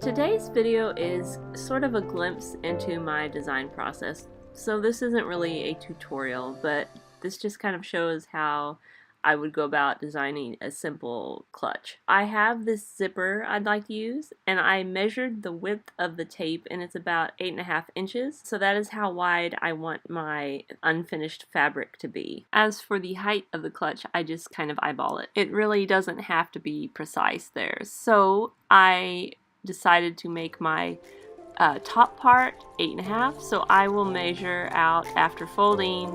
Today's video is sort of a glimpse into my design process. So this isn't really a tutorial, but this just kind of shows how I would go about designing a simple clutch. I have this zipper I'd like to use, and I measured the width of the tape, and it's about 8.5 inches. So that is how wide I want my unfinished fabric to be. As for the height of the clutch, I just kind of eyeball it. It really doesn't have to be precise there. So I decided to make my top part 8.5, so I will measure out after folding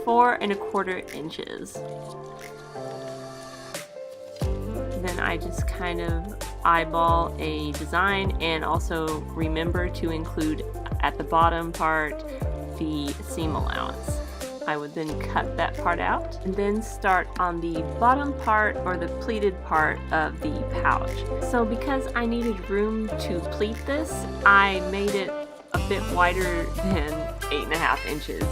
4¼ inches. Then I just kind of eyeball a design, and also remember to include at the bottom part the seam allowance. I would then cut that part out and then start on the bottom part, or the pleated part of the pouch. So because I needed room to pleat this, I made it a bit wider than 8.5 inches.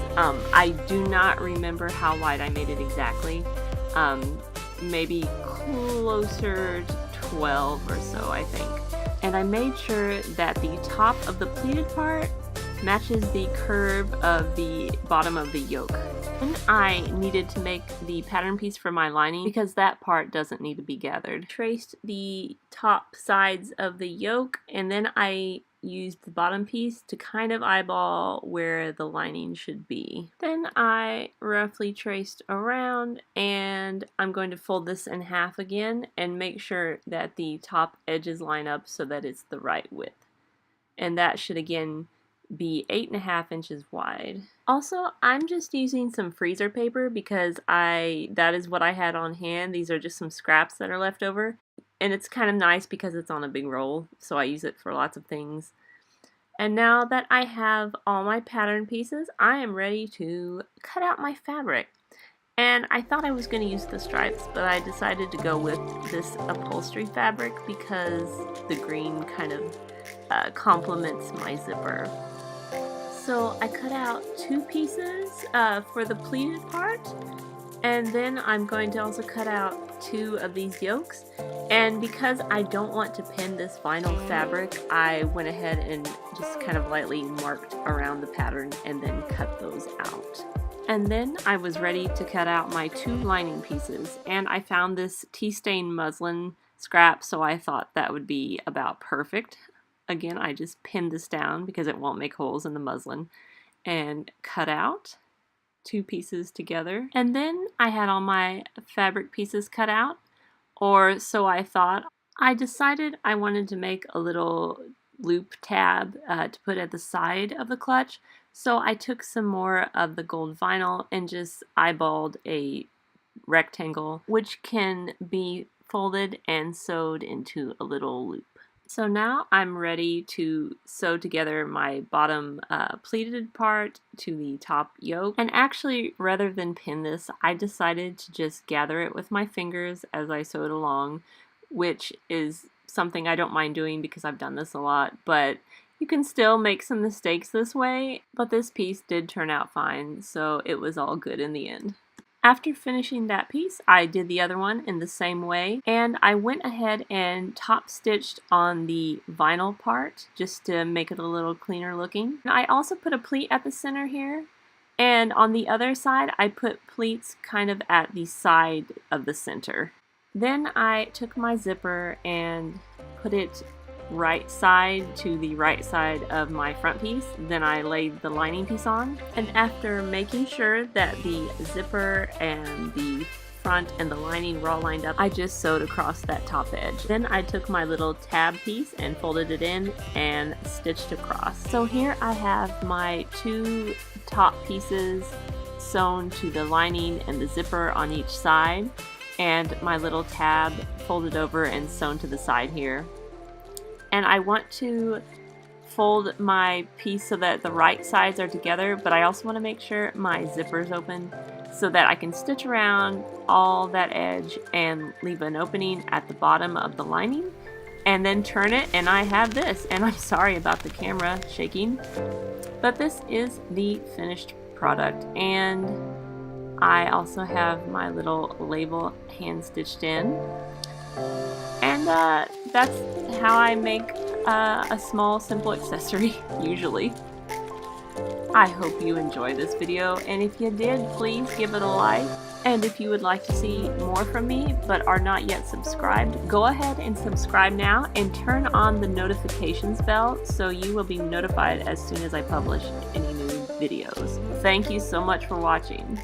I do not remember how wide I made it exactly. Maybe closer to 12 or so, I think. And I made sure that the top of the pleated part matches the curve of the bottom of the yoke. And I needed to make the pattern piece for my lining because that part doesn't need to be gathered. Traced the top sides of the yoke, and then I used the bottom piece to kind of eyeball where the lining should be. Then I roughly traced around, and I'm going to fold this in half again and make sure that the top edges line up so that it's the right width. And that should again be 8.5 inches wide. Also, I'm just using some freezer paper because that is what I had on hand. These are just some scraps that are left over. And it's kind of nice because it's on a big roll, so I use it for lots of things. And now that I have all my pattern pieces, I am ready to cut out my fabric. And I thought I was going to use the stripes, but I decided to go with this upholstery fabric because the green kind of complements my zipper. So I cut out 2 pieces for the pleated part, and then I'm going to also cut out 2 of these yokes. And because I don't want to pin this vinyl fabric, I went ahead and just kind of lightly marked around the pattern and then cut those out. And then I was ready to cut out my 2 lining pieces, and I found this tea stain muslin scrap, so I thought that would be about perfect. Again, I just pinned this down because it won't make holes in the muslin, and cut out 2 pieces together. And then I had all my fabric pieces cut out, or so I thought. I decided I wanted to make a little loop tab to put at the side of the clutch, so I took some more of the gold vinyl and just eyeballed a rectangle which can be folded and sewed into a little loop. So now I'm ready to sew together my bottom pleated part to the top yoke. And actually, rather than pin this, I decided to just gather it with my fingers as I sewed along, which is something I don't mind doing because I've done this a lot, but you can still make some mistakes this way. But this piece did turn out fine, so it was all good in the end. After finishing that piece, I did the other one in the same way, and I went ahead and top stitched on the vinyl part just to make it a little cleaner looking. And I also put a pleat at the center here, and on the other side I put pleats kind of at the side of the center. Then I took my zipper and put it right side to the right side of my front piece. Then I laid the lining piece on, and after making sure that the zipper and the front and the lining were all lined up, I just sewed across that top edge. Then I took my little tab piece and folded it in and stitched across. So here I have my 2 top pieces sewn to the lining and the zipper on each side, and my little tab folded over and sewn to the side here. And I want to fold my piece so that the right sides are together, but I also want to make sure my zipper is open so that I can stitch around all that edge and leave an opening at the bottom of the lining, and then turn it, and I have this. And I'm sorry about the camera shaking, but this is the finished product. And I also have my little label hand stitched in. And that's how I make a small simple accessory, usually. I hope you enjoyed this video, and if you did, please give it a like. And if you would like to see more from me but are not yet subscribed, go ahead and subscribe now and turn on the notifications bell so you will be notified as soon as I publish any new videos. Thank you so much for watching.